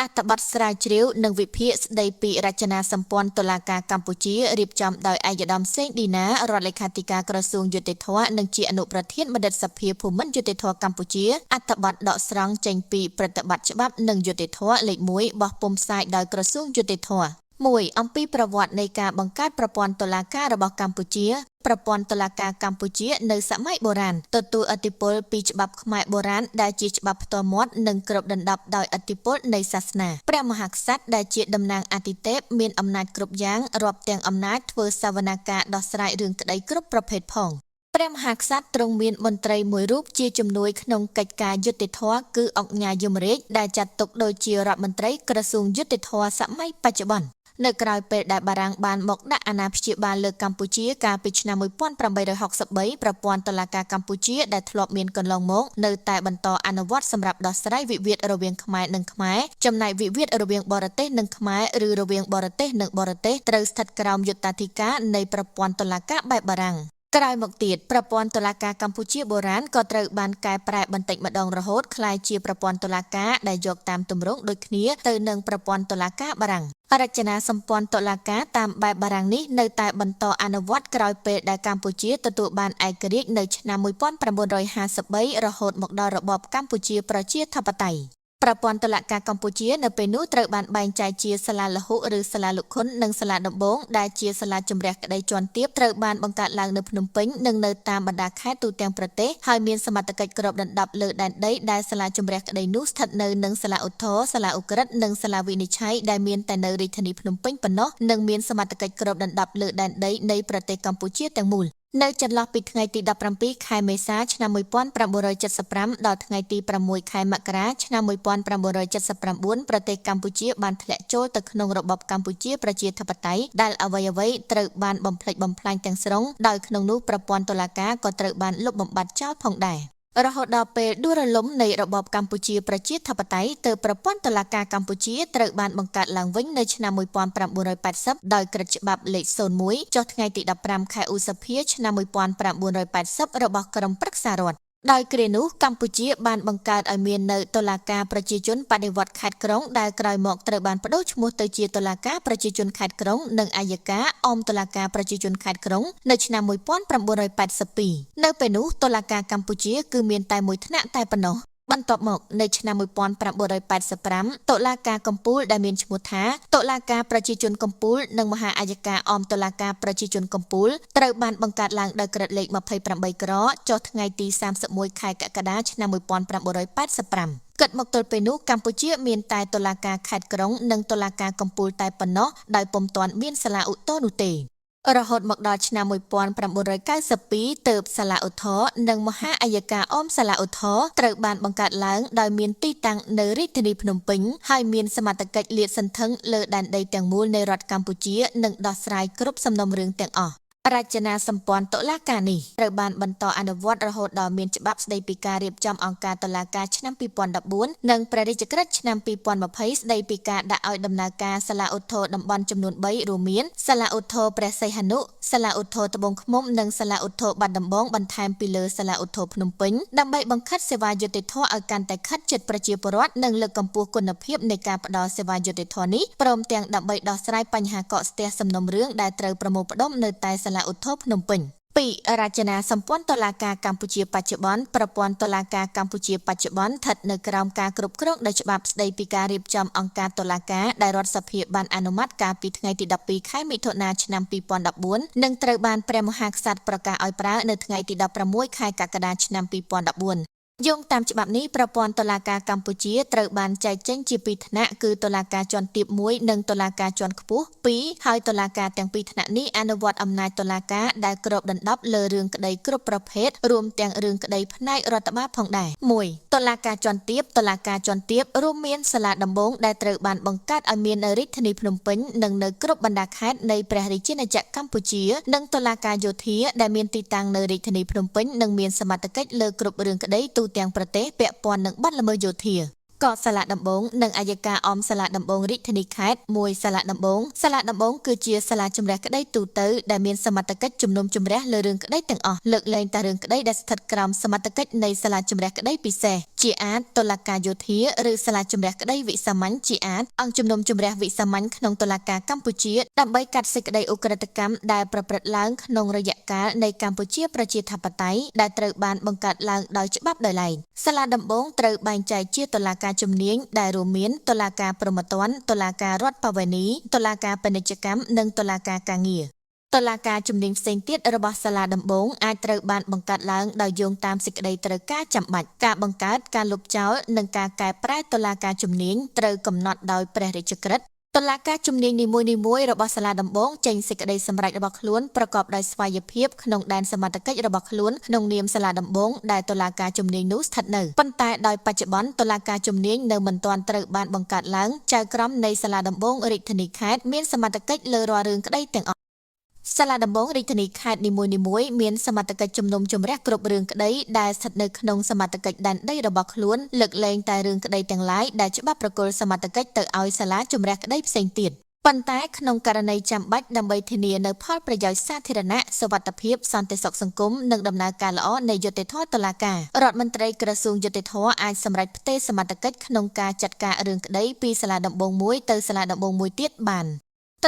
អត្ថបទស្រាវជ្រាវនិងវិភាគស្ដីពីរចនាសម្ព័ន្ធតុលាការកម្ពុជារៀបចំដោយឯកឧត្តមសេងឌីណារដ្ឋលេខាធិការក្រសួងយុតិធធម៌និងជាអនុប្រធានបណ្ឌិតសភាភូមិន្ទយុតិធធម៌កម្ពុជាអត្ថបទដកស្រង់ចេញពីប្រតិបត្តិច្បាប់និងយុតិធធម៌លេខ1បោះពុម្ពផ្សាយដោយក្រសួងយុតិធធម៌1អំពីប្រវត្តិនៃការបង្កើតប្រព័ន្ធតុលាការរបស់កម្ពុជាប្រព័ន្ធតុលាការកម្ពុជានៅសម័យបុរាណទទួលឥទ្ធិពលពីច្បាប់ខ្មែរបុរាណដែលជាច្បាប់ផ្ទាល់មាត់និងគ្របដណ្ដប់ដោយឥទ្ធិពលនៃសាសនាព្រះមហាក្សត្រដែលជាតំណាងអាទិទេពមានអំណាចគ្រប់យ៉ាងរាប់ទាំងអំណាចធ្វើសវនកម្មដោះស្រាយរឿងក្តីគ្រប់ប្រភេទផងព្រះមហាក្សត្រទ្រង់មានមន្ត្រីមួយរូបជាជំនួយក្នុងកិច្ចការយុតិធធម៌គឺអង្គញាយមរាជដែលចាត់ទុកដូចជារដ្ឋមន្ត្រីក្រសួងយុតិធធម៌សម័យបច្ចុប្បន្ននៅក្រៅពេលដែលបារាំងបានមកដាក់អាណាព្យាបាលលើកម្ពុជាកាលពីឆ្នាំ1863ប្រព័ន្ធតុលាការកម្ពុជាដែលធ្លាប់មានកន្លងមកនៅតែបន្តអនុវត្តសម្រាប់ដោះស្រាយវិវាទរវាងខ្មែរនិងខ្មែរចំណែកវិវាទរវាងបរទេសនិងខ្មែរឬរវាងបរទេសនិងបរទេសត្រូវស្ថិតក្រោមយុត្តាធិការនៃប្រព័ន្ធតុលាការបែបបារាំងក្រោយមកទៀតប្រព័ន្ធតុលាការកម្ពុជាបុរាណក៏ត្រូវបានកែប្រែបន្តិចម្ដងរហូតក្លាយជាប្រព័ន្ធតុលាការដែលយកតាមទម្រង់ដូចគ្នាទៅនឹងប្រព័ន្ធតុលាការបារាំងរចនាសម្ព័ន្ធតុលាការតាមបែបបារាំងនេះនៅតែបន្តអនុវត្តក្រោយពេលដែលកម្ពុជាទទួលបានឯករាជ្យនៅឆ្នាំ1953រហូតមកដល់របបកម្ពុជាប្រជាធិបតេយ្យប្រព័ន្ធតុលាការកម្ពុជានៅពេលនោះត្រូវបានបែងចែកជាសាលាលហុឬសាលាលោកខុននិងសាលាដំបងដែលជាសាលាជំរះក្តីជាន់ទាបត្រូវបានបង្កើតឡើងនៅភ្នំពេញនិងនៅតាមបណ្ដាខេត្តទូទាំងប្រទេសហើយមានសមត្ថកិច្ចគ្របដណ្ដប់លើដែនដីដែលសាលាជំរះក្តីនោះស្ថិតនៅនឹងសាលាឧទ្ធរសាលាឧក្រិដ្ឋនិងសាលាវិនិច្ឆ័យដែលមានតែនៅរាជធានីភ្នំពេញប៉ុណ្ណោះនិងមានសមត្ថកិច្ចគ្របដណ្ដប់លើដែនដីនៃប្រទេសកម្ពុជាទាំងមូលនៅចន្លោះពីថ្ងៃទី17ខែមេសាឆ្នាំ1975ដល់ថ្ងៃទី6ខែមករាឆ្នាំ1979ប្រទេសកម្ពុជាបានធ្លាក់ចូលទៅក្នុងរបបកម្ពុជាប្រជាធិបតេយ្យដែលអ្វីៗត្រូវបានបំផ្លិចបំផ្លាញទាំងស្រុងដោយក្នុងនោះប្រព័ន្ធតុលាការក៏ត្រូវបានលុបបំបាត់ចោលផងដែររហូតដល់ពេលដួលរលំនៃរបបកម្ពុជាប្រជាធិបតេយ្យទើបប្រព័ន្ធតុលាការកម្ពុជាត្រូវបានបង្កើតឡើងវិញនៅឆ្នាំ1980ដោយក្រឹត្យច្បាប់លេខ01ចុះថ្ងៃទី15ខែឧសភាឆ្នាំ1980របស់ក្រមប្រឹក្សារដ្ឋដោយគ្រានោះកម្ពុជាបានបង្កើតឲ្យមាននៅតុលាការប្រជាជនបដិវត្តខេត្តក្រុងដែលក្រោយមកត្រូវបានប្តូរឈ្មោះទៅជាតុលាការប្រជាជនខេត្តក្រុងនិងអัยការអមតុលាការប្រជាជនខេត្តក្រុងនៅឆ្នាំ1982នៅពេលនោះតុលាការកម្ពុជាគឺមានតែមួយថ្នាក់តែប៉ុណ្ណោះបន្ទាប់មកនៅឆ្នាំ1985តុលាការកំពូលដែលមានឈ្មោះថាតុលាការប្រជាជនកំពូលនិងមហាអัยការអមតុលាការប្រជាជនកំពូលត្រូវបានបង្កើតឡើងដោយក្រឹត្យលេខ28ក្រចុះថ្ងៃទី31ខែកក្កដាឆ្នាំ1985គិតមកទល់ពេលនោះកម្ពុជាមានតែតុលាការខេត្តក្រុងនិងតុលាការកំពូលតែប៉ុណ្ណោះដោយពុំទាន់មានសាលាឧទ្ធរនោះទេរហូតមកដល់ឆ្នាំ1992ទើបសាលាឧទ្ធរនិងមហាអัยការអមសាលាឧទ្ធរត្រូវបានបង្កើតឡើងដោយមានទីតាំងនៅរាជធានីភ្នំពេញហើយមានសមត្ថកិច្ចលាតសន្ធឹងលើដែនដីទាំងមូលនៃរដ្ឋកម្ពុជានិងដោះស្រាយគ្រប់សំណុំរឿងទាំងអស់រចនាសម្ព័ន្ធតុលាការនេះត្រូវបានបន្តអនុវត្តរហូតដល់មានច្បាប់ស្តីពីការរៀបចំអង្គការតុលាការឆ្នាំ2014និងព្រះរាជក្រឹត្យឆ្នាំ2020ស្តីពីការដាក់ឲ្យដំណើរការសាលាឧទ្ធរតំបន់ចំនួន3រួមមានសាលាឧទ្ធរព្រះសីហនុសាលាឧទ្ធរត្បូងឃ្មុំនិងសាលាឧទ្ធរបាត់ដំបងបន្ថែមពីលើសាលាឧទ្ធរភ្នំពេញដើម្បីបង្ខិតសេវាយុត្តិធម៌ឲ្យកាន់តែខិតជិតប្រជាពលរដ្ឋនិងលើកកម្ពស់គុណភាពនៃការផ្តល់សេវាយុត្តិធម៌នេះព្រមទាំងដើម្បីដោះស្រាយបញ្ហាកកស្ទះសំណុំរឿងដែលត្រូវប្រមូលផ្ដុំនៅតែសាលាឧទ្ធរភ្នំពេញ2រចនាសម្ព័ន្ធតុលាការកម្ពុជាបច្ចុប្បន្នប្រព័ន្ធតុលាការកម្ពុជាបច្ចុប្បន្នស្ថិតនៅក្រោមការគ្រប់គ្រងដោយច្បាប់ស្តីពីការរៀបចំអង្គការតុលាការដែលរដ្ឋសភាបានអនុម័តកាលពីថ្ងៃទី12ខែមិថុនាឆ្នាំ2014និងត្រូវបានព្រះមហាក្សត្រប្រកាសឲ្យប្រើនៅថ្ងៃទី16ខែកក្កដាឆ្នាំ2014យោងតាមច្បាប់នេះប្រព័ន្ធតុលាការកម្ពុជាត្រូវបានចែកចេញជាពីរថ្នាក់គឺតុលាការជាន់ទាប1និងតុលាការជាន់ខ្ពស់2ហើយតុលាការទាំងពីរថ្នាក់នេះអនុវត្តអំណាចតុលាការដែលគ្របដណ្ដប់លើរឿងក្តីគ្រប់ប្រភេទរួមទាំងរឿងក្តីផ្នែករដ្ឋបាលផងដែរ1តុលាការជាន់ទាបតុលាការជាន់ទាបរួមមានសាលាដំបងដែលត្រូវបានបង្កើតឲ្យមាននៅរាជធានីភ្នំពេញនិងនៅគ្រប់បណ្ដាខេត្តនៃព្រះរាជាណាចក្រកម្ពុជានិងតុលាការយោធាដែលមានទីតាំងនៅរាជធានីភ្នំពេញនិងមានសមត្ថកិច្ចលើគ្រប់រឿងក្តីទូទាំងប្រទេសពាក់ព័ន្ធនឹងបទល្មើសយោធា កសាលាដំបងនិងអាយកាអមសាលាដំបងរាជធានីខេត្តមួយសាលាដំបងគឺជាសាលាជំរះក្តីទូទៅដែលមានសមត្ថកិច្ចជំនុំជម្រះលើរឿងក្តីទាំងអស់លើកលែងតែរឿងក្តីដែលស្ថិតក្រោមសមត្ថកិច្ចនៃសាលាជំរះក្តីពិសេសជាអាចតុលាការយោធាឬសាលាជំរះក្តីវិសាមញ្ញជាអាចអង្គជំនុំជម្រះវិសាមញ្ញក្នុងតុលាការកម្ពុជាដើម្បីកាត់សេចក្តីឧក្រិដ្ឋកម្មដែលប្រព្រឹត្តឡើងក្នុងរយៈកាលនៃកម្ពុជាប្រជាធិបតេយ្យដែលត្រូវបានបង្កើតឡើងដោយច្បាប់ដោយឡែកសាលាដំបងត្រូវបែងចែកជាតុលាការជំនាញដែលរួមមានតុលាការព្រហ្មទណ្ឌតុលាការរដ្ឋបវេនីតុលាការពាណិជ្ជកម្មនិងតុលាការការងារតុលាការជំនាញផ្សេងទៀតរបស់សាលាដំបងអាចត្រូវបានបង្កើតឡើងដោយយោងតាមសេចក្តីត្រូវការចាំបាច់ការបង្កើតការលុបចោលនិងការកែប្រែតុលាការជំនាញត្រូវកំណត់ដោយព្រះរាជក្រឹត្យតុលាការជំនាញនីមួយៗរបស់សាលាដំបងចេញសេចក្តីសម្រេចរបស់ខ្លួនប្រកបដោយស្វ័យភាពក្នុងដែនសមត្ថកិច្ចរបស់ខ្លួនក្នុងនាមសាលាដំបងដែលតុលាការជំនាញនោះស្ថិតនៅប៉ុន្តែដោយបច្ចុប្បន្នតុលាការជំនាញនៅមិនទាន់ត្រូវបានបង្កើតឡើងចៅក្រមនៃសាលាដំបងរាជធានីខេត្តមានសមត្ថកិច្ចលើរាល់រឿងក្តីទាំងអស់សាលាដំបងរាជធានីខេត្តនីមួយៗមានសមត្ថកិច្ចជំនុំជម្រះគ្រប់រឿងក្តីដែលស្ថិតនៅក្នុងសមត្ថកិច្ចដែនដីរបស់ខ្លួនលើកលែងតែរឿងក្តីទាំងឡាយដែលច្បាប់ប្រគល់សមត្ថកិច្ចទៅឲ្យសាលាជំរះក្តីផ្សេងទៀតប៉ុន្តែក្នុងករណីចាំបាច់ដើម្បីធានានូវផលប្រយោជន៍សាធារណៈសុវត្ថិភាពសន្តិសុខសង្គមនិងដំណើរការល្អនៃយុត្តិធម៌តុលាការរដ្ឋមន្ត្រីក្រសួងយុត្តិធម៌អាចសម្រេចផ្ទេរសមត្ថកិច្ចក្នុងការចាត់ការរឿងក្តីពីសាលាដំបងមួយទៅសាលាដំបងមួយទៀតបាន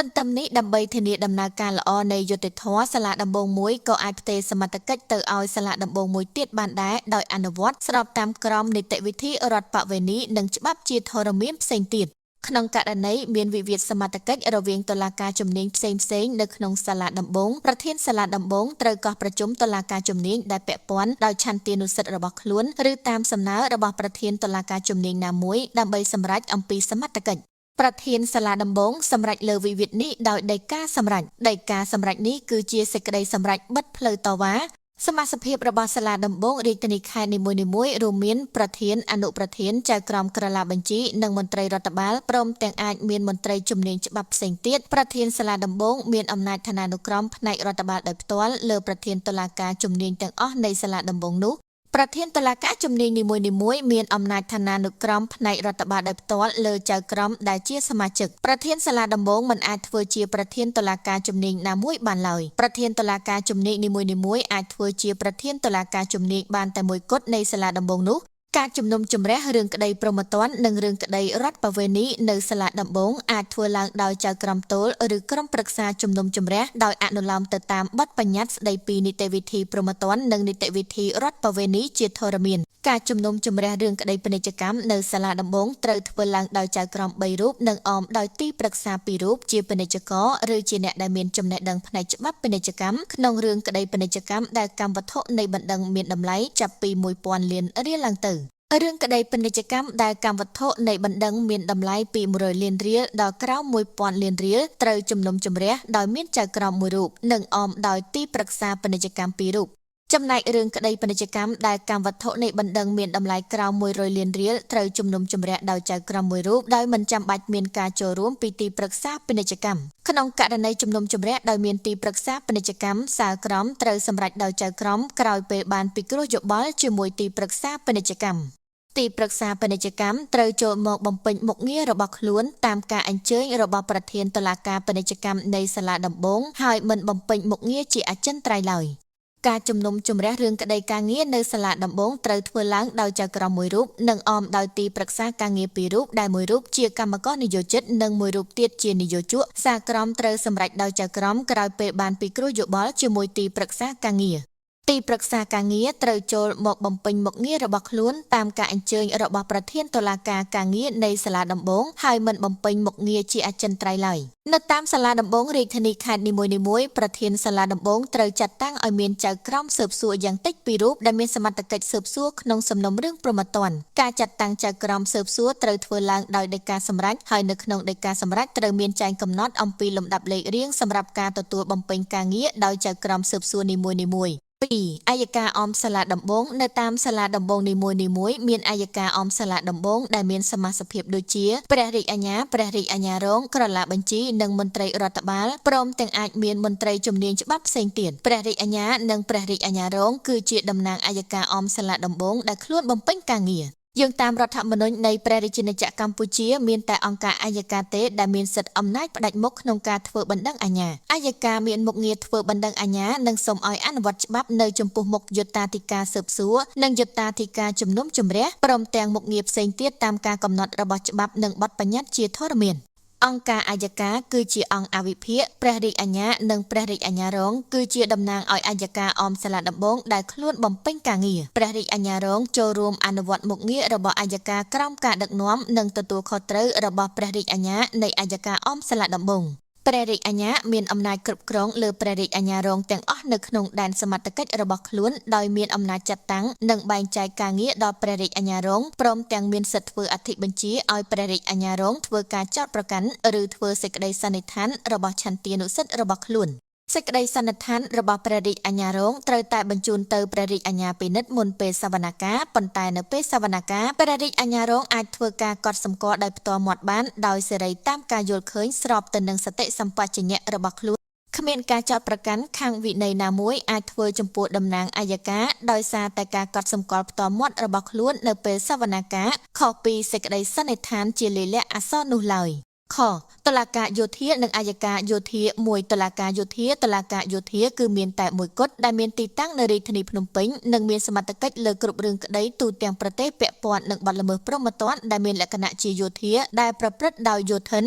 ទន្ទឹមនេះដើម្បីធានាដំណើរការល្អនៃយុត្តិធម៌សាលាដំបងមួយក៏អាចផ្ទេរសមត្ថកិច្ចទៅឲ្យសាលាដំបងមួយទៀតបានដែរដោយអនុវត្តស្របតាមក្រមនីតិវិធីរដ្ឋបវេនីនិងច្បាប់ជាធរមានផ្សេងទៀតក្នុងករណីមានវិវាទសមត្ថកិច្ចរវាងតុលាការជំនាញផ្សេងៗនៅក្នុងសាលាដំបងប្រធានសាលាដំបងត្រូវកោះប្រជុំតុលាការជំនាញដែលពាក់ព័ន្ធដោយឆន្ទានុសិទ្ធិរបស់ខ្លួនឬតាមសំណើរបស់ប្រធានតុលាការជំនាញណាមួយដើម្បីសម្រេចអំពីសមត្ថកិច្ចប្រធានសាលាដំបងសម្រេចលើវិវាទនេះដោយដីកាសម្រេចដីកាសម្រេចនេះគឺជាសេចក្តីសម្រេចបិទផ្លូវតវ៉ាសមាជិករបស់សាលាដំបងរាជធានីខេត្តនីមួយៗរួមមានប្រធានអនុប្រធានចៅក្រមក្រឡាបញ្ជីនិងមន្ត្រីរដ្ឋបាលព្រមទាំងអាចមានមន្ត្រីជំនាញច្បាប់ផ្សេងទៀតប្រធានសាលាដំបងមានអំណាចឋានានុក្រមផ្នែករដ្ឋបាលដោយផ្ទាល់លើប្រធានតុលាការជំនាញទាំងអស់នៃសាលាដំបងនោះប្រធានតុលាការជំនាញនីមួយៗមានអំណាចឋានានុក្រមផ្នែករដ្ឋបាលដោយផ្ទាល់លើចៅក្រមដែលជាសមាជិកប្រធានសាលាដំបងមិនអាចធ្វើជាប្រធានតុលាការជំនាញណាមួយបានឡើយប្រធានតុលាការជំនាញនីមួយៗអាចធ្វើជាប្រធានតុលាការជំនាញបានតែមួយគត់នៃសាលាដំបងនោះការជំនុំជម្រះរឿងក្តីព្រហ្មទណ្ឌនិងរឿងក្តីរដ្ឋបវេនីនៅសាលាដំបងអាចធ្វើឡើងដោយចៅក្រមទោលឬក្រុមប្រឹក្សាជំនុំជម្រះដោយអនុលោមទៅតាមបទបញ្ញត្តិស្តីពីនីតិវិធីព្រហ្មទណ្ឌនិងនីតិវិធីរដ្ឋបវេនីជាធរមានការជំនុំជម្រះរឿងក្តីពាណិជ្ជកម្មនៅសាលាដំបងត្រូវធ្វើឡើងដោយចៅក្រម3រូបនិងអមដោយទីប្រឹក្សា2រូបជាពាណិជ្ជករឬជាអ្នកដែលមានចំណេះដឹងផ្នែកច្បាប់ពាណិជ្ជកម្មក្នុងរឿងក្តីពាណិជ្ជកម្មដែលកម្មវត្ថុនៃបណ្ដឹងមានតម្លៃចាប់ពី1000លានរៀលឡើងទៅរឿងក្តីពាណិជ្ជកម្មដែលកម្មវត្ថុនៃបណ្ដឹងមានតម្លៃពី100លានរៀលដល់ក្រោម1000លានរៀលត្រូវជំនុំជម្រះដោយមានចៅក្រម1រូបនិងអមដោយទីប្រឹក្សាពាណិជ្ជកម្ម2រូបចំណែករឿងក្តីពាណិជ្ជកម្មដែលកម្មវត្ថុនៃបណ្ដឹងមានតម្លៃក្រោម100លានរៀលត្រូវជំនុំជម្រះដោយចៅក្រម1រូបដោយមិនចាំបាច់មានការចូលរួមពីទីប្រឹក្សាពាណិជ្ជកម្មក្នុងករណីជំនុំជម្រះដោយមានទីប្រឹក្សាពាណិជ្ជកម្មសាលក្រមត្រូវសម្រេចដោយចៅក្រមក្រោយពេលបានពិគ្រោះយោបល់ជាមួយទីប្រឹក្សាពាណិជ្ជកម្មទីប្រឹក្សាពាណិជ្ជកម្មត្រូវចូលមកបំពេញមុខងាររបស់ខ្លួនតាមការអញ្ជើញរបស់ប្រធានតុលាការពាណិជ្ជកម្មនៃសាលាដំបងហើយមិនបំពេញមុខងារជាអចិន្ត្រៃយ៍ឡើយការជំនុំជម្រះរឿងក្តីការងារនៅសាលាដំបងត្រូវធ្វើឡើងដោយចៅក្រម1រូបនិងអមដោយទីប្រឹក្សាការងារ2រូបដែល1រូបជាកម្មករនិយោជិតនិង1រូបទៀតជានិយោជកសាលក្រមត្រូវសម្រេចដោយចៅក្រមក្រោយពេលបានពិគ្រោះយោបល់ជាមួយទីប្រឹក្សាការងារទីប្រឹក្សាការងារត្រូវចូលមកបំពេញមុខងាររបស់ខ្លួនតាមការអញ្ជើញរបស់ប្រធានតុលាការការងារនៃសាលាដំបងហើយមិនបំពេញមុខងារជាអចិន្ត្រៃយ៍ឡើយនៅតាមសាលាដំបងរាជធានីខេត្តនីមួយៗប្រធានសាលាដំបងត្រូវចាត់តាំងឲ្យមានចៅក្រមស៊ើបសួរយ៉ាងតិច2រូបដែលមានសមត្ថកិច្ចស៊ើបសួរក្នុងសំណុំរឿងព្រហ្មទណ្ឌការចាត់តាំងចៅក្រមស៊ើបសួរត្រូវធ្វើឡើងដោយដីកាសម្រេចហើយនៅក្នុងដីកាសម្រេចត្រូវមានចែងកំណត់អំពីលំដាប់លេខរៀងសម្រាប់ការទទួលបំពេញការងារដោយចៅក្រមស៊ើបសួរនីមួយៗ2. อัยการអមសាលាដំបងនៅតាមសាលាដំបងនីមួយៗមានอัยការអមសាលាដំបងដែលមានសមាជិកភាពដូចជាព្រះរាជអាជ្ញាព្រះរាជអាជ្ញារងក្រឡាបញ្ជីនិងមន្ត្រីរដ្ឋបាលព្រមទាំងអាចមានមន្ត្រីជំនាញច្បាប់ផ្សេងទៀតព្រះរាជអាជ្ញានិងព្រះរាជអាជ្ញារងគឺជាតំណាងอัยការអមសាលាដំបងដែលខ្លួនបំពេញការងារ យើងតាមរដ្ឋធម្មនុញ្ញនៃព្រះរាជាណាចក្រកម្ពុជាមានតែអង្គការអัยការទេដែលមានសិទ្ធិអំណាចផ្ដាច់មុខក្នុងការធ្វើបណ្ដឹងអាជ្ញាអัยការមានមុខងារធ្វើបណ្ដឹងអាជ្ញានិងសូមឲ្យអនុវត្តច្បាប់នៅចំពោះមុខយុត្តាធិការស៊ើបសួរនិងយុត្តាធិការជំនុំជម្រះព្រមទាំងមុខងារផ្សេងទៀតតាមការកំណត់របស់ច្បាប់និងបទបញ្ញត្តិជាធរមានអង្គការអัยការគឺជាអង្គអវិភាគព្រះរាជអាជ្ញានិងព្រះរាជអាជ្ញារងគឺជាតំណាងឲ្យអัยការអមសាលាដំបងដែលខ្លួនបំពេញការងារព្រះរាជអាជ្ញារងចូលរួមអនុវត្តមុខងាររបស់អัยការក្រោមការដឹកនាំនិងទទួលខុសត្រូវរបស់ព្រះរាជអាជ្ញានៃអัยការអមសាលាដំបងព្រះរាជអាជ្ញាមានអំណាចគ្រប់គ្រងលើព្រះរាជអាជ្ញារងទាំងអស់នៅក្នុងដែនសមត្ថកិច្ចរបស់ខ្លួនដោយមានអំណាចចាត់តាំងនិងបែងចែកការងារដល់ព្រះរាជអាជ្ញារងព្រមទាំងមានសិទ្ធិធ្វើអធិបញ្ជាឲ្យព្រះរាជអាជ្ញារងធ្វើការចោទប្រកាន់ឬធ្វើសេចក្តីសន្និដ្ឋានរបស់ឆន្ទានុសិទ្ធិរបស់ខ្លួនសេចក្តីសន្និដ្ឋានរបស់ព្រះរាជអាជ្ញារងត្រូវតែបញ្ជូនទៅព្រះរាជអាជ្ញាពិនិត្យមុនពេលសវនកម្មប៉ុន្តែនៅពេលសវនកម្មព្រះរាជអាជ្ញារងអាចធ្វើការកត់សម្គាល់ដោយផ្ទាល់មាត់បានដោយសេរីតាមការយល់ឃើញស្របទៅនឹងសតិសម្បជញ្ញៈរបស់ខ្លួនគ្មានការចោទប្រកាន់ខាងវិន័យណាមួយអាចធ្វើចំពោះតំណាងអัยការដោយសារតែការកត់សម្គាល់ផ្ទាល់មាត់របស់ខ្លួននៅពេលសវនកម្មខុសពីសេចក្តីសន្និដ្ឋានជាលាលក្ខណ៍អក្សរនោះឡើយខតុលាការយោធានិងអัยការយោធាមួយតុលាការយោធាគឺមានតែមួយគត់ដែលមានទីតាំងនៅរាជធានីភ្នំពេញនិងមានសមត្ថកិច្ចលើគ្រប់រឿងក្តីទូទាំងប្រទេសពាក់ព័ន្ធនឹងបទល្មើសព្រហ្មទណ្ឌដែលមានលក្ខណៈជាយោធាដែលប្រព្រឹត្តដោយយោធិន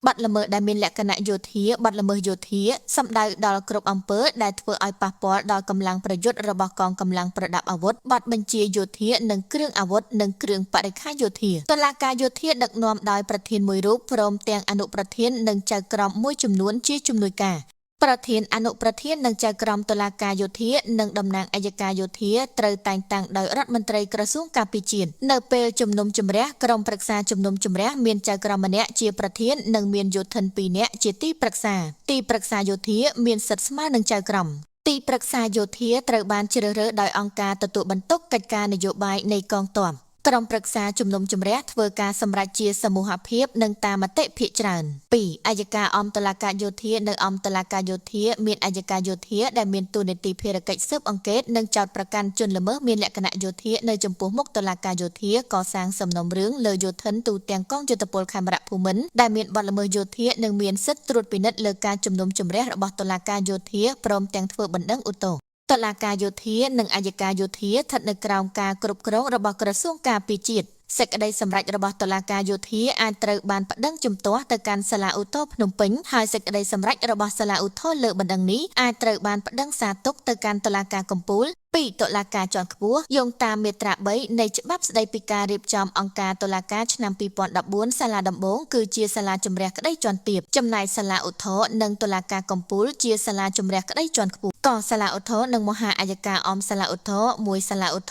បទល្មើសដែលមានលក្ខណៈយោធាបទល្មើសយោធាសំដៅដល់គ្រប់អំពើដែលធ្វើឲ្យប៉ះពាល់ដល់កម្លាំងប្រយុទ្ធរបស់កងកម្លាំងប្រដាប់អាវុធបទបញ្ជាយោធានិងគ្រឿងអាវុធនិងគ្រឿងបរិក្ខារយោធាតុលាការយោធាដឹកនាំដោយប្រធានមួយរូបព្រមទាំងអនុប្រធាននិងចៅក្រមមួយចំនួនជាជំនួយការប្រធានអនុប្រធាននិងចៅក្រមតុលាការយោធានិងតំណាងអัยការយោធាត្រូវតែងតាំងដោយរដ្ឋមន្ត្រីក្រសួងការពារជាតិនៅពេលជំនុំជម្រះក្រុមប្រឹក្សាជំនុំជម្រះមានចៅក្រមម្នាក់ជាប្រធាននិងមានយោធិន2នាក់ជាទីប្រឹក្សាយោធាមានសិទ្ធិស្មើនឹងចៅក្រមទីប្រឹក្សាយោធាត្រូវបានជ្រើសរើសដោយអង្គការទទួលបន្ទុកកិច្ចការនយោបាយនៃកងទ័ពក្រុមប្រឹក្សាជំនុំជម្រះធ្វើការសម្រេចជាសមូហភាពនិងតាមមតិភាគច្រើន 2. អัยការអមតុលាការយោធានៅអមតុលាការយោធាមានអัยការយោធាដែលមានតួនាទីភារកិច្ចស៊ើបអង្កេតនិងចោទប្រកាន់ជនល្មើសមានលក្ខណៈយោធានៅចំពោះមុខតុលាការយោធាកសាងសំណុំរឿងលើយោធិនទូទាំងកងយោធពលខេមរៈភូមិន្ទដែលមានបទល្មើសយោធានិងមានសិទ្ធិត្រួតពិនិត្យលើការជំនុំជម្រះរបស់តុលាការយោធាព្រមទាំងធ្វើបណ្ដឹងឧទ្ធរណ៍តុលាការយោធានិងអัยការយោធាស្ថិតនៅក្រោមការគ្រប់គ្រងរបស់ក្រសួងការពារជាតិសេចក្តីសម្រេចរបស់តុលាការយោធាអាចត្រូវបានប្តឹងជំទាស់ទៅកាន់សាលាឧទ្ធរភ្នំពេញហើយសេចក្តីសម្រេចរបស់សាលាឧទ្ធរលើបណ្ដឹងនេះអាចត្រូវបានប្តឹងសារទុកទៅកាន់តុលាការកំពូលពីតុលាការជាន់ខ្ពស់យោងតាមមាត្រា3នៃច្បាប់ស្តីពីការរៀបចំអង្គការតុលាការឆ្នាំ2014សាលាដំបងគឺជាសាលាជំរះក្តីជាន់ទាបចំណែកសាលាឧទ្ធរនិងតុលាការកំពូលជាសាលាជំរះក្តីជាន់ខ្ពស់ក៏សាលាឧទ្ធរនិងមហាអัยការអមសាលាឧទ្ធរមួយសាលាឧទ្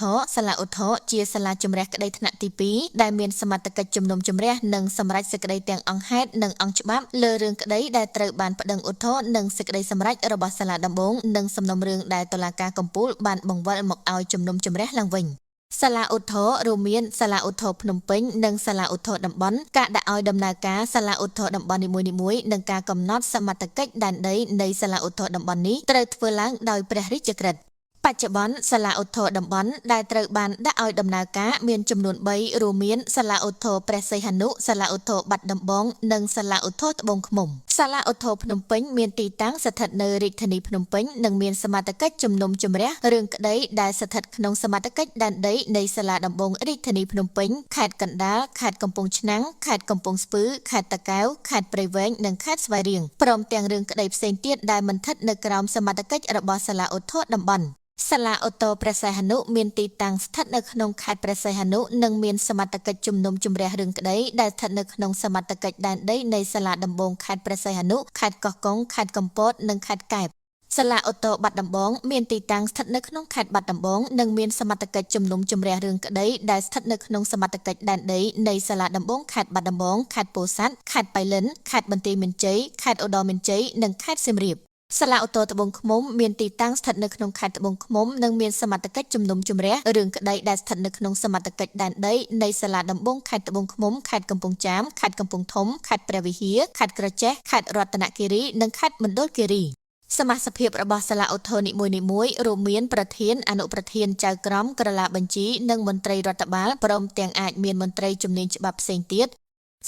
ធរជាសាលាជំរះក្តីថ្នាក់ទី2ដែលមានសមត្ថកិច្ចជំនុំជម្រះនិងសម្រេចសេចក្តីទាំងអង្គហេតុនិងអង្គច្បាប់លើរឿងក្តីដែលត្រូវបានប្តឹងឧទ្ធរនិងសេចក្តីសម្រេចរបស់សាលាដំបងនិងសំណុំរឿងដែលតុលាការកំពូលបានបង្វិលមកឲ្យជំនុំជម្រះឡើងវិញសាលាឧទ្ធររួមមានសាលាឧទ្ធរភ្នំពេញនិងសាលាឧទ្ធរតំបន់ការដាក់ឲ្យដំណើរការសាលាឧទ្ធរតំបន់នីមួយៗនិងការកំណត់សមត្ថកិច្ចដែនដីនៃសាលាឧទ្ធរតំបន់នេះត្រូវធ្វើឡើងដោយព្រះរាជក្រឹត្យបច្ចុប្បន្នសាលាឧទ្ធរតំបន់ដែលត្រូវបានដាក់ឲ្យដំណើរការមានចំនួន3រួមមានសាលាឧទ្ធរព្រះសីហនុសាលាឧទ្ធរបាត់ដំបងនិងសាលាឧទ្ធរត្បូងឃ្មុំសាលាឧទ្ធរភ្នំពេញមានទីតាំងស្ថិតនៅរាជធានីភ្នំពេញនិងមានសមត្ថកិច្ចជំនុំជម្រះរឿងក្តីដែលស្ថិតក្នុងសមត្ថកិច្ចដែនដីនៃសាលាដំបងរាជធានីភ្នំពេញខេត្តកណ្ដាលខេត្តកំពង់ឆ្នាំងខេត្តកំពង់ស្ពឺខេត្តតាកែវខេត្តព្រៃវែងនិងខេត្តស្វាយរៀងព្រមទាំងរឿងក្តីផ្សេងទៀតដែលមិនស្ថិតនៅក្រោមសមត្ថកិច្ចរបស់សាលាឧទ្ធរតំបន់សាលាឧទ្ធរព្រះសីហនុមានទីតាំងស្ថិតនៅក្នុងខេត្តព្រះសីហនុនិងមានសមត្ថកិច្ចជំនុំជម្រះរឿងក្តីដែលស្ថិតនៅក្នុងសមត្ថកិច្ចដែនដីនៃសាលាដំបងខេត្តព្រះសីហនុខេត្តកោះកុងខេត្តកំពតនិងខេត្តកែបសាលាឧទ្ធរបាត់ដំបងមានទីតាំងស្ថិតនៅក្នុងខេត្តបាត់ដំបងនិងមានសមត្ថកិច្ចជំនុំជម្រះរឿងក្តីដែលស្ថិតនៅក្នុងសមត្ថកិច្ចដែនដីនៃសាលាដំបងខេត្តបាត់ដំបងខេត្តពោធិ៍សាត់ខេត្តបៃលិនខេត្តបន្ទាយមានជ័យខេត្តឧត្តរមានជ័យនិងខេត្តសៀមរាបសាលាឧទ្ធរត្បូងឃ្មុំមានទីតាំងស្ថិតនៅក្នុងខេត្តត្បូងឃ្មុំនិងមានសមត្ថកិច្ចជំនុំជម្រះរឿងក្តីដែលស្ថិតនៅក្នុងសមត្ថកិច្ចដែនដីនៃសាលាដំបងខេត្តត្បូងឃ្មុំខេត្តកំពង់ចាមខេត្តកំពង់ធំខេត្តព្រះវិហារខេត្តក្រចេះខេត្តរតនគិរីនិងខេត្តមណ្ឌលគិរី សមាជិករបស់សាលាឧទ្ធរនីមួយៗរួមមានប្រធានអនុប្រធានចៅក្រមក្រឡាបញ្ជីនិងមន្ត្រីរដ្ឋបាលព្រមទាំងអាចមានមន្ត្រីជំនាញច្បាប់ផ្សេងទៀត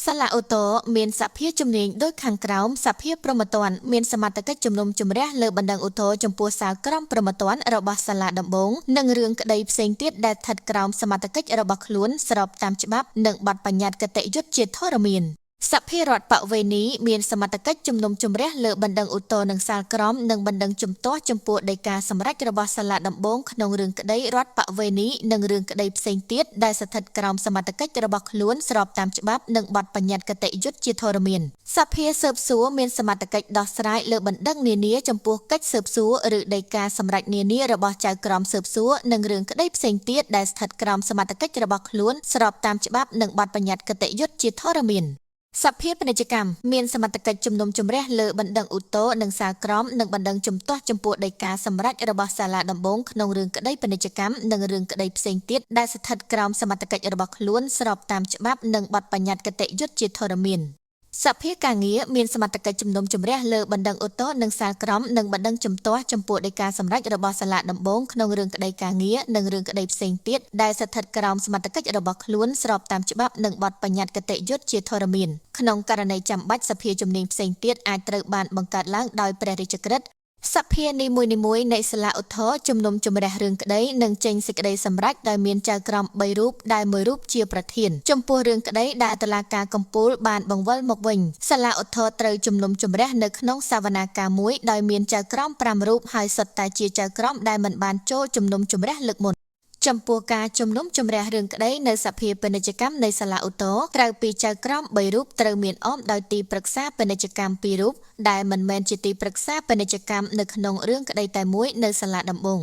សាលាឧទ្ធរមានសភាជំនាញដោយខាងក្រោមសភាព្រហ្មទណ្ឌមានសមត្ថកិច្ចជំនុំជម្រះលើបណ្ដឹងឧទ្ធរចំពោះសាលក្រមព្រហ្មទណ្ឌរបស់សាលាដំបងនិងរឿងក្តីផ្សេងទៀតដែលស្ថិតក្រោមសមត្ថកិច្ចរបស់ខ្លួនស្របតាមច្បាប់និងបទបញ្ញត្តិគតិយុត្តជាធរមានសភារដ្ឋបវេនីមានសមត្ថកិច្ចជំនុំជម្រះលើបណ្ដឹងឧទ្ធរនិងសាលក្រមនិងបណ្ដឹងជំទាស់ចំពោះដីកាសម្រេចរបស់សាលាដំបងក្នុងរឿងក្តីរដ្ឋបវេនីនិងរឿងក្តីផ្សេងទៀតដែលស្ថិតក្រោមសមត្ថកិច្ចរបស់ខ្លួនស្របតាមច្បាប់និងបទបញ្ញត្តិគតិយុត្តជាធរមានសភាស៊ើបសួរមានសមត្ថកិច្ចដោះស្រាយលើបណ្ដឹងនានាចំពោះកិច្ចស៊ើបសួរឬដីកាសម្រេចនានារបស់ចៅក្រមស៊ើបសួរនិងរឿងក្តីផ្សេងទៀតដែលស្ថិតក្រោមសមត្ថកិច្ចរបស់ខ្លួនស្របតាមច្បាប់និងបទបញ្ញត្តិគតិយុត្តជាធរមានសភាពាណិជ្ជកម្មមានសមត្ថកិច្ចជំនុំជម្រះលើបណ្ដឹងឧទ្ធរនិងសាលក្រមនិងបណ្ដឹងជំទាស់ចំពោះដីកាសម្រេចរបស់សាលាដំបងក្នុងរឿងក្តីពាណិជ្ជកម្មនិងរឿងក្តីផ្សេងទៀតដែលស្ថិតក្រោមសមត្ថកិច្ចរបស់ខ្លួនស្របតាមច្បាប់និងបទបញ្ញត្តិគតិយុត្តជាធរមានសភាការងារមានសមត្ថកិច្ចជំនុំជម្រះលើបណ្ដឹងឧទ្ធរនិងសាលក្រមនិងបណ្ដឹងជំទាស់ចំពោះដីកាសម្រេចរបស់សាលាដំបងក្នុងរឿងក្តីការងារនិងរឿងក្តីផ្សេងទៀតដែលស្ថិតក្រោមសមត្ថកិច្ចរបស់ខ្លួនស្របតាមច្បាប់និងបទបញ្ញត្តិគតិយុត្តជាធរមានក្នុងករណីចាំបាច់សភាជំនាញផ្សេងទៀតអាចត្រូវបានបង្កើតឡើងដោយព្រះរាជក្រឹត្យសភានីមួយៗនៃសាលាឧទ្ធរជំនុំជម្រះរឿងក្តីនិងចេញសេចក្តីសម្រេចដោយមានចៅក្រម3រូបដែលមួយរូបជាប្រធានចំពោះរឿងក្តីដែលតុលាការកំពូលបានបង្វិលមកវិញសាលាឧទ្ធរត្រូវជំនុំជម្រះនៅក្នុងសវនាការមួយដោយមានចៅក្រម5រូបហើយសុទ្ធតែជាចៅក្រមដែលមិនបានចូលជំនុំជម្រះលើកមុនចំពោះការជំនុំជម្រះរឿងក្តីនៅសភាពាណិជ្ជកម្មនៃសាលាឧទ្ធរក្រៅពីចៅក្រម3រូបត្រូវមានអមដោយទីប្រឹក្សាពាណិជ្ជកម្ម2រូបដែលមិនមែនជាទីប្រឹក្សាពាណិជ្ជកម្មនៅក្នុងរឿងក្តីតែមួយនៅសាលាដំបង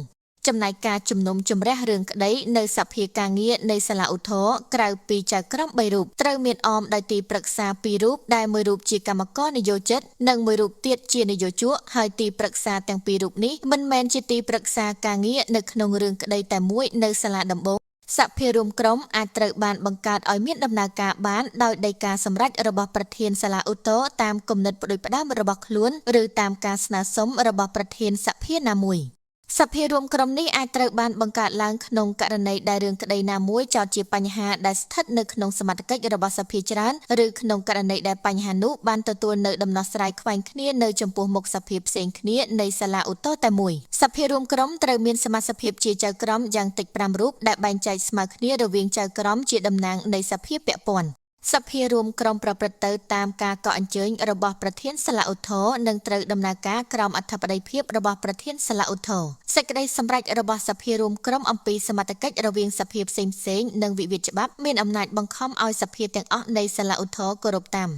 ចំណែកការជំនុំជម្រះរឿងក្តីនៅសភាការងារនៃសាលាឧទ្ធរក្រៅពីចៅក្រម3រូបត្រូវមានអមដោយទីប្រឹក្សា2រូបដែលមួយរូបជាកម្មករនយោជិតនិងមួយរូបទៀតជានយោជកហើយទីប្រឹក្សាទាំងពីររូបនេះមិនមែនជាទីប្រឹក្សាការងារនៅក្នុងរឿងក្តីតែមួយនៅសាលាដំបងសភារួមក្រុមអាចត្រូវបានបង្កើតឲ្យមានដំណើរការបានដោយដីកាសម្រេចរបស់ប្រធានសាលាឧទ្ធរតាមគំនិតផ្ដួចផ្ដើមរបស់ខ្លួនឬតាមការស្នើសុំរបស់ប្រធានសភាណាមួយសភារួមក្រុមនេះអាចត្រូវបានបង្កើតឡើងក្នុងករណីដែលរឿងក្តីណាមួយចោទជាបញ្ហាដែលស្ថិតនៅក្នុងសមត្ថកិច្ចរបស់សភាច្រើនឬក្នុងករណីដែលបញ្ហានោះបានទទួលនៅដំណោះស្រាយខ្វែងគ្នានៅចំពោះមុខសភាផ្សេងគ្នានៃសាលាឧទ្ធរតែមួយសភារួមក្រុមត្រូវមានសមាជិកជាចៅក្រមយ៉ាងតិច5រូបដែលបែងចែកស្មើគ្នារវាងចៅក្រមជាតំណាងនៃសភាពាក់ព័ន្ធសភារួមក្រុមប្រព្រឹត្តទៅតាមការកក់អញ្ជើញរបស់ប្រធានសាលាឧទ្ធរនិងត្រូវដំណើរការក្រោមអធិបតីភាពរបស់ប្រធានសាលាឧទ្ធរសេចក្តីសម្រេចរបស់សភារួមក្រុមអំពីសមត្ថកិច្ចរវាងសភាផ្សេងៗនិងវិវាទច្បាប់មានអំណាចបង្ខំឲ្យសភាទាំងអស់នៃសាលាឧទ្ធរគោរពតាម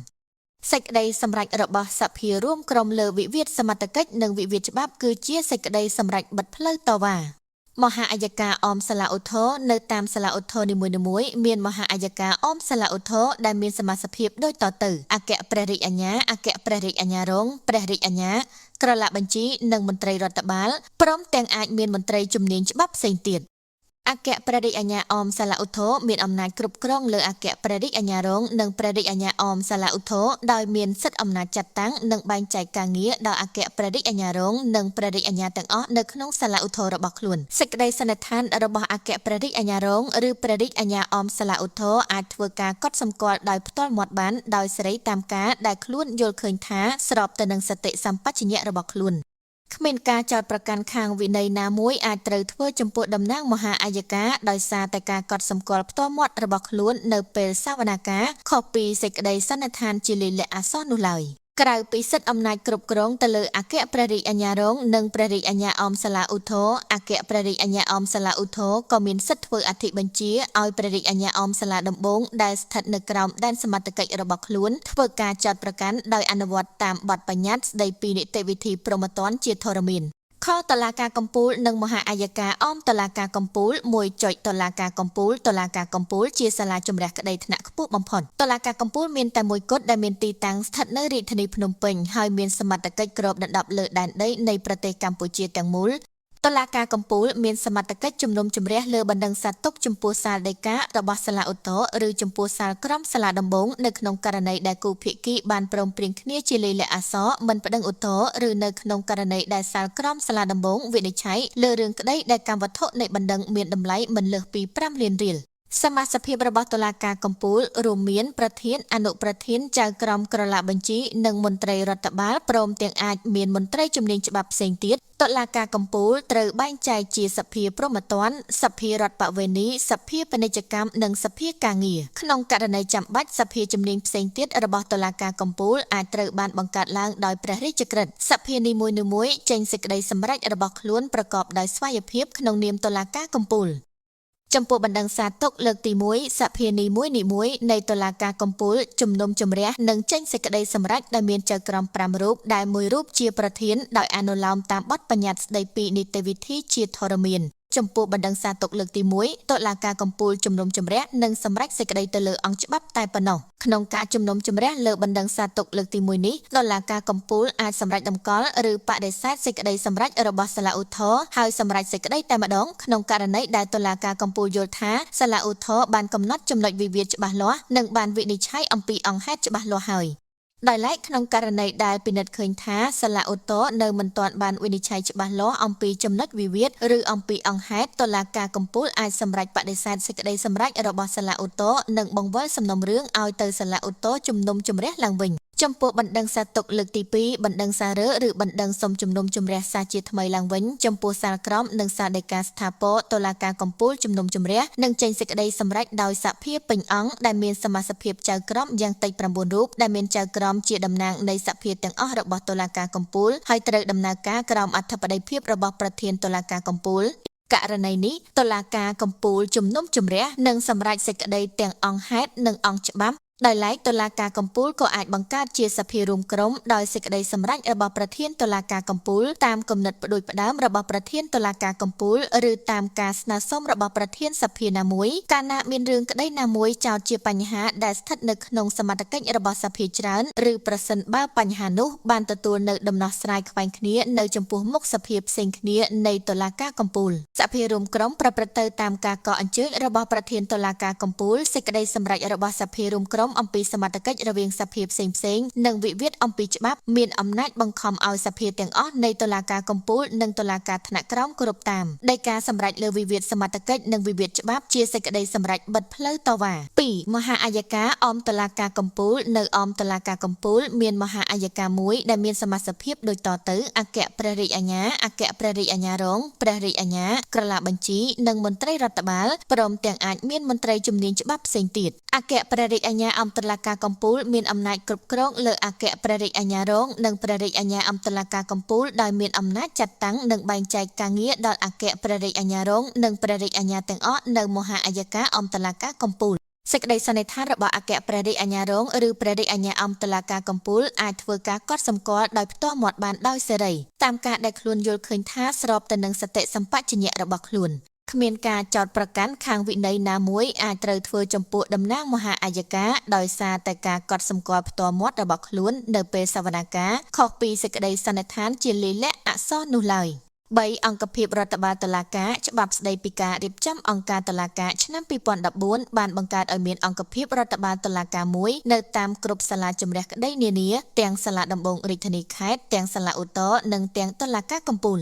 សេចក្តីសម្រេចរបស់សភារួមក្រុមលើវិវាទសមត្ថកិច្ចនិងវិវាទច្បាប់គឺជាសេចក្តីសម្រេចបិទផ្លូវតវ៉ាមហាអัยការអមសាលាឧទ្ធរនៅតាមសាលាឧទ្ធរនីមួយៗមានមហាអัยការអមសាលាឧទ្ធរដែលមានសមាជិកដូចតទៅអគ្គព្រះរាជអាជ្ញាអគ្គព្រះរាជអាជ្ញារងព្រះរាជអាជ្ញាក្រឡាបញ្ជីនិងមន្ត្រីរដ្ឋបាលព្រមទាំងអាចមានមន្ត្រីជំនាញច្បាប់ផ្សេងទៀតអគ្គព្រះរាជអាជ្ញាអមសាលាឧទ្ធរមានអំណាចគ្រប់គ្រងលើអគ្គព្រះរាជអាជ្ញារងនិងព្រះរាជអាជ្ញាអមសាលាឧទ្ធរដោយមានសិទ្ធិអំណាចចាត់តាំងនិងបែងចែកការងារដល់អគ្គព្រះរាជអាជ្ញារងនិងព្រះរាជអាជ្ញាទាំងអស់នៅក្នុងសាលាឧទ្ធររបស់ខ្លួនសេចក្តីសន្និដ្ឋានរបស់អគ្គព្រះរាជអាជ្ញារងឬព្រះរាជអាជ្ញាអមសាលាឧទ្ធរអាចធ្វើការកត់សម្គាល់ដោយផ្ទាល់មាត់បានដោយសេរីតាមការដែលខ្លួនយល់ឃើញថាស្របទៅនឹងសតិសម្បជញ្ញៈរបស់ខ្លួនគ្មានការចោទប្រកាន់ខាងវិន័យណាមួយអាចត្រូវធ្វើចំពោះតំណាងមហាអัยការដោយសារតែការកត់សម្គាល់ផ្ទាល់មាត់របស់ខ្លួននៅពេលសវនាការខុសពីសេចក្តីសន្និដ្ឋានជាលិលាអសរនោះឡើយក្រៅពីសិទ្ធិអំណាចគ្រប់គ្រងទៅលើអគ្គព្រះរាជអាជ្ញារងនិងព្រះរាជអាជ្ញាអមសាលាឧទ្ធរអគ្គព្រះរាជអាជ្ញាអមសាលាឧទ្ធរក៏មានសិទ្ធិធ្វើអធិបញ្ជាឲ្យព្រះរាជអាជ្ញាអមសាលាដំបងដែលស្ថិតនៅក្រោមដែនសមត្ថកិច្ចរបស់ខ្លួនធ្វើការចោទប្រកាន់ដោយអនុវត្តតាមបទបញ្ញត្តិស្តីពីនីតិវិធីព្រហ្មទណ្ឌជាធរមានខតុលាការកំពូលនិងមហាអัยការអមតុលាការកំពូល1ចុចតុលាការកំពូលតុលាការកំពូលជាសាលាជម្រះក្តីថ្នាក់ខ្ពស់បំផុតតុលាការកំពូលមានតែមួយគត់ដែលមានទីតាំងស្ថិតនៅរាជធានីភ្នំពេញហើយមានសមត្ថកិច្ចគ្របដណ្ដប់លើដែនដីនៃប្រទេសកម្ពុជាទាំងមូល តុលាការកំពូលមានសមត្ថកិច្ចជំនុំជម្រះលើបណ្ដឹងសាទុកចំពោះសាលដីការបស់សាលាឧទ្ធរណ៍ឬចំពោះសាលក្រមសាលាដំបងនៅក្នុងករណីដែលគូភាគីបានព្រមព្រៀងគ្នាជាលាយលក្ខណ៍អក្សរមិនប្តឹងឧទ្ធរណ៍ឬនៅក្នុងករណីដែលសាលក្រមសាលាដំបងវិនិច្ឆ័យលើរឿងក្តីដែលកម្មវត្ថុនៃបណ្ដឹងមានតម្លៃមិនលើសពី5លានរៀលសមាជិករបស់តុលាការកំពូលរួមមានប្រធានអនុប្រធានចៅក្រមក្រឡាបញ្ជីនិងមន្ត្រីរដ្ឋបាលព្រមទាំងអាចមានមន្ត្រីជំនាញច្បាប់ផ្សេងទៀតតុលាការកំពូលត្រូវបែងចែកជាសភាព្រហ្មទណ្ឌសភារដ្ឋបវេនីសភាពាណិជ្ជកម្មនិងសភាការងារក្នុងករណីចាំបាច់សភាជំនាញផ្សេងទៀតរបស់តុលាការកំពូលអាចត្រូវបានបង្កើតឡើងដោយព្រះរាជក្រឹត្យសភានីមួយៗចេញសេចក្តីសម្រេចរបស់ខ្លួនប្រកបដោយស្វ័យភាពក្នុងនាមតុលាការកំពូលចំពោះបណ្ដឹងសាទុកលើកទី1សភានីមួយៗនៃតុលាការកំពូលជំនុំជម្រះនិងចេញសេចក្តីសម្រេចដែលមានចៅក្រម5រូបដែលមួយរូបជាប្រធានដោយអនុលោមតាមបទបញ្ញត្តិស្តីពីនីតិវិធីជាធរមានចំពោះបណ្ដឹងសាទុកលើកទី1តុលាការកំពូលជំនុំជម្រះនិងសម្រេចសេចក្តីទៅលើអង្គច្បាប់តែប៉ុណ្ណោះក្នុងការជំនុំជម្រះលើបណ្ដឹងសាទុកលើកទី1នេះតុលាការកំពូលអាចសម្រេចតម្កល់ឬបដិសេធសេចក្តីសម្រេចរបស់សាលាឧទ្ធរណ៍ហើយសម្រេចសេចក្តីតែម្ដងក្នុងករណីដែលតុលាការកំពូលយល់ថាសាលាឧទ្ធរណ៍បានកំណត់ចំណុចវិវាទច្បាស់លាស់និងបានវិនិច្ឆ័យអំពីអង្គហេតុច្បាស់លាស់ហើយដោយឡែកក្នុងករណីដែលពិនិត្យឃើញថាសាលាឧទ្ធរណ៍នៅមិនទាន់បានវិនិច្ឆ័យច្បាស់លាស់អំពីចំណុចវិវាទឬអំពីអង្គហេតុតុលាការកំពូលអាចសម្រេចបដិសេធសេចក្តីសម្រេចរបស់សាលាឧទ្ធរណ៍និងបង្វិលសំណុំរឿងឲ្យទៅសាលាឧទ្ធរណ៍ជំនុំជម្រះឡើងវិញចំពោះបណ្ដឹងសាទុកលើកទី2បណ្ដឹងសាររើឬបណ្ដឹងសុំជំនុំជម្រះសារជាថ្មីឡើងវិញចំពោះសាលក្រមនិងសាលដីកាស្ថាពរតុលាការកំពូលជំនុំជម្រះនិងចេញសេចក្តីសម្រេចដោយសភាពេញអង្គដែលមានសមាជិកចៅក្រមយ៉ាងតិច9រូបដែលមានចៅក្រមជាតំណាងនៃសភាទាំងអស់របស់តុលាការកំពូលហើយត្រូវដំណើរការក្រោមអធិបតីភាពរបស់ប្រធានតុលាការកំពូលករណីនេះតុលាការកំពូលជំនុំជម្រះនិងសម្រេចសេចក្តីទាំងអង្គហេតុនិងអង្គច្បាប់ដោយឡែកតុលាការកំពូលក៏អាចបង្កើតជាសភារួមក្រុមដោយសេចក្តីសម្រេចរបស់ប្រធានតុលាការកំពូលតាមគំនិតផ្ដួចផ្ដើមរបស់ប្រធានតុលាការកំពូលឬតាមការស្នើសុំរបស់ប្រធានសភាណាមួយកាលណាមានរឿងក្តីណាមួយចោទជាបញ្ហាដែលស្ថិតនៅក្នុងសមត្ថកិច្ចរបស់សភាច្រើនឬប្រសិនបើបញ្ហានោះបានទទួលនៅដំណោះស្រាយខ្វែងគ្នានៅចំពោះមុខសភាផ្សេងគ្នានៃតុលាការកំពូលសភារួមក្រុមប្រព្រឹត្តទៅតាមការកក់អញ្ជើញរបស់ប្រធានតុលាការកំពូលសេចក្តីសម្រេចរបស់សភារួមក្រុមអំពីសមត្ថកិច្ចរវាងសភាផ្សេងៗនិងវិវាទអំពីច្បាប់មានអំណាចបង្ខំឲ្យសភាទាំងអស់នៃតុលាការកំពូលនិងតុលាការថ្នាក់ក្រោមគោរពតាមដោយការសម្រេចលើវិវាទសមត្ថកិច្ចនិងវិវាទច្បាប់ជាសេចក្តីសម្រេចបិទផ្លូវតវ៉ា 2. មហាអัยការអមតុលាការកំពូលនៅអមតុលាការកំពូលមានមហាអัยការមួយដែលមានសមាជិកភាពដូចតទៅអគ្គព្រះរាជអាជ្ញាអគ្គព្រះរាជអាជ្ញារងព្រះរាជអាជ្ញាក្រឡាបញ្ជីនិងមន្ត្រីរដ្ឋបាលព្រមទាំងអាចមានមន្ត្រីជំនាញច្បាប់ផ្សេងទៀតអគ្គព្រះរាជអាជ្ញាអមតុលាការកំពូលមានអំណាចគ្រប់គ្រងលើអគ្គព្រះរាជអាជ្ញារងនិងព្រះរាជអាជ្ញាអមតុលាការកំពូលដោយមានអំណាចចាត់តាំងនិងបែងចែកការងារដល់អគ្គព្រះរាជអាជ្ញារងនិងព្រះរាជអាជ្ញាទាំងអស់នៅមហាអัยការអមតុលាការកំពូលសេចក្តីសន្និដ្ឋានរបស់អគ្គព្រះរាជអាជ្ញារងឬព្រះរាជអាជ្ញាអមតុលាការកំពូលអាចធ្វើការកត់សម្គាល់ដោយផ្ទាល់មាត់បានដោយសេរីតាមការដែលខ្លួនយល់ឃើញថាស្របទៅនឹងសតិសម្បជញ្ញៈរបស់ខ្លួនគ្មានការចោទប្រកាន់ខាងវិន័យណាមួយអាចត្រូវធ្វើចំពោះតំណាងមហាអัยការដោយសារតែការកត់សម្គាល់ផ្ទាល់មាត់របស់ខ្លួននៅពេលសវនាការខុសពីសេចក្តីសន្និដ្ឋានជាលាយលក្ខណ៍អក្សរនោះឡើយ3. អង្គភាពរដ្ឋបាលតុលាការច្បាប់ស្តីពីការរៀបចំអង្គការតុលាការឆ្នាំ2014បានបង្កើតឲ្យមានអង្គភាពរដ្ឋបាលតុលាការមួយនៅតាមគ្រប់សាលាជម្រះក្តីនានាទាំងសាលាដំបងរាជធានីខេត្តទាំងសាលាឧទ្ធរណ៍និងទាំងតុលាការកំពូល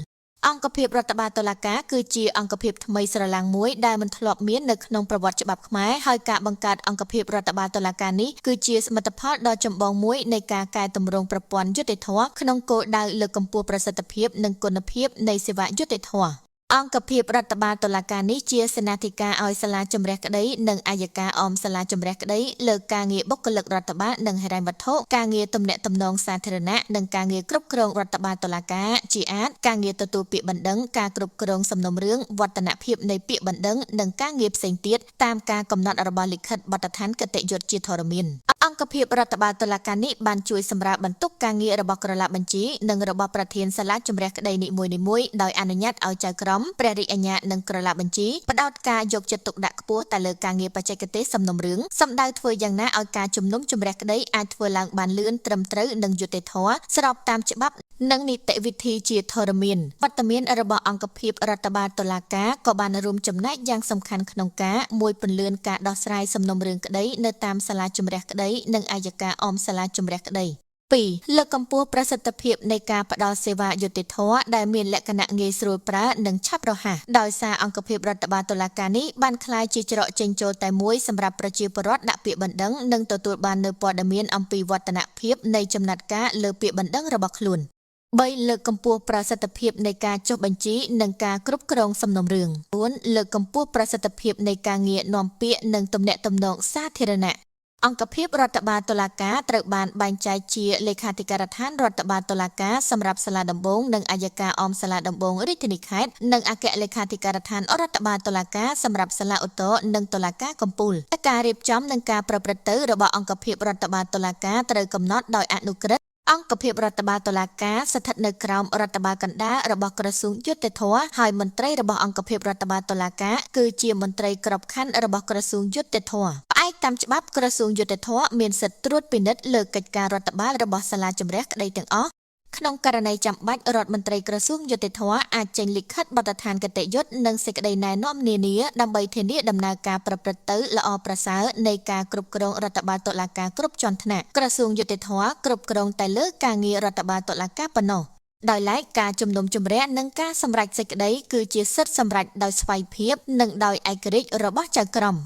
អង្គភាពរដ្ឋបាលតុលាការគឺជាអង្គភាពថ្មីស្រឡាំងមួយដែលមិនធ្លាប់មាននៅក្នុងប្រវត្តិច្បាប់ខ្មែរហើយការបង្កើតអង្គភាពរដ្ឋបាលតុលាការនេះគឺជាសមិទ្ធផលដ៏ចម្បងមួយនៃការកែតម្រង់ប្រព័ន្ធយុត្តិធម៌ក្នុងគោលដៅលើកកម្ពស់ប្រសិទ្ធភាពនិងគុណភាពនៃសេវាយុត្តិធម៌អង្គភាពរដ្ឋបាលតុលាការនេះជាសេនាធិការឲ្យសាលាជម្រះក្តីនិងអัยការអមសាលាជម្រះក្តីលើការងារបុគ្គលិករដ្ឋបាលនិងហិរញ្ញវត្ថុការងារទំនាក់ទំនងសាធារណៈនិងការងារគ្រប់គ្រងរដ្ឋបាលតុលាការជាអាចការងារទទួលពាក្យបណ្ដឹងការគ្រប់គ្រងសំណុំរឿងវឌ្ឍនភាពនៃពាក្យបណ្ដឹងនិងការងារផ្សេងទៀតតាមការកំណត់របស់លិខិតបទដ្ឋានគតិយុត្តជាធរមានអង្គភាពរដ្ឋបាលតុលាការនេះបានជួយសម្រាលបន្ទុកការងាររបស់ក្រឡាបញ្ជីនិងរបស់ប្រធានសាលាជម្រះក្តីនីមួយៗដោយអនុញ្ញាតឲ្យចៅក្រមព្រះរាជអាជ្ញានិងក្រឡាបញ្ជីផ្ដោតការយកចិត្តទុកដាក់ខ្ពស់ទៅលើការងារបច្ចេកទេសសំណុំរឿងសម្ដៅធ្វើយ៉ាងណាឲ្យការជំនុំជម្រះក្តីអាចធ្វើឡើងបានលឿនត្រឹមត្រូវនិងយុត្តិធម៌ស្របតាមច្បាប់ និងនីតិវិធីជាធរមានវត្តមានរបស់អង្គភាពរដ្ឋបាលតុលាការក៏បានរួមចំណែកយ៉ាងសំខាន់ក្នុងការមួយពន្លឿនការដោះស្រាយសំណុំរឿងក្តីនៅតាមសាលាជម្រះក្តីនិងអัยការអមសាលាជម្រះក្តី2លើកកម្ពស់ប្រសិទ្ធភាពនៃការផ្តល់សេវាយុត្តិធម៌ដែលមានលក្ខណៈងាយស្រួលប្រើនិងឆាប់រហ័សដោយសារអង្គភាពរដ្ឋបាលតុលាការនេះបានក្លាយជាច្រកចេញចូលតែមួយសម្រាប់ប្រជាពលរដ្ឋដាក់ពាក្យបណ្ដឹងនិងទទួលបាននូវព័ត៌មានអំពីវឌ្ឍនភាពនៃចំណាត់ការលើពាក្យបណ្ដឹងរបស់ខ្លួន3លើកកម្ពស់ប្រសិទ្ធភាពនៃការចុះបញ្ជីនិងការគ្រប់គ្រងសំណុំរឿង4លើកកម្ពស់ប្រសិទ្ធភាពនៃការងារនាំពាក្យនិងទំនាក់ទំនងសាធារណៈអង្គភាពរដ្ឋបាលតុលាការត្រូវបានបែងចែកជាលេខាធិការដ្ឋានរដ្ឋបាលតុលាការសម្រាប់សាលាដំបងនិងអัยការអមសាលាដំបងរាជធានីខេត្តនិងអគ្គលេខាធិការដ្ឋានរដ្ឋបាលតុលាការសម្រាប់សាលាឧទ្ធរនិងតុលាការកំពូលការរៀបចំនិងការប្រព្រឹត្តទៅរបស់អង្គភាពរដ្ឋបាលតុលាការត្រូវកំណត់ដោយអនុក្រឹត្យអង្គភាពរដ្ឋបាលតុលាការស្ថិតនៅក្រោមរដ្ឋបាលកណ្ដាលរបស់ក្រសួងយុត្តិធម៌ហើយមន្ត្រីរបស់អង្គភាពរដ្ឋបាលតុលាការគឺជាមន្ត្រីក្របខ័ណ្ឌរបស់ក្រសួងយុត្តិធម៌ផ្អែកតាមច្បាប់ក្រសួងយុត្តិធម៌មានសិទ្ធិត្រួតពិនិត្យលើកិច្ចការរដ្ឋបាលរបស់សាលាជម្រះក្តីទាំងអស់ក្នុងករណីចាំបាច់រដ្ឋមន្ត្រីក្រសួងយុត្តិធម៌អាចចេញលិខិតបទដ្ឋានគតិយុត្តនិងសេចក្តីណែនាំនានាដើម្បីធានាដំណើរការប្រព្រឹត្តទៅល្អប្រសើរនៃការគ្រប់គ្រងរដ្ឋបាលតុលាការគ្រប់ជាន់ថ្នាក់ក្រសួងយុត្តិធម៌គ្រប់គ្រងតែលើការងាររដ្ឋបាលតុលាការប៉ុណ្ណោះដោយឡែកការជំនុំជម្រះនិងការសម្រេចសេចក្តីគឺជាសិទ្ធិសម្រេចដោយស្វ័យភាពនិងដោយឯករាជ្យរបស់ចៅក្រម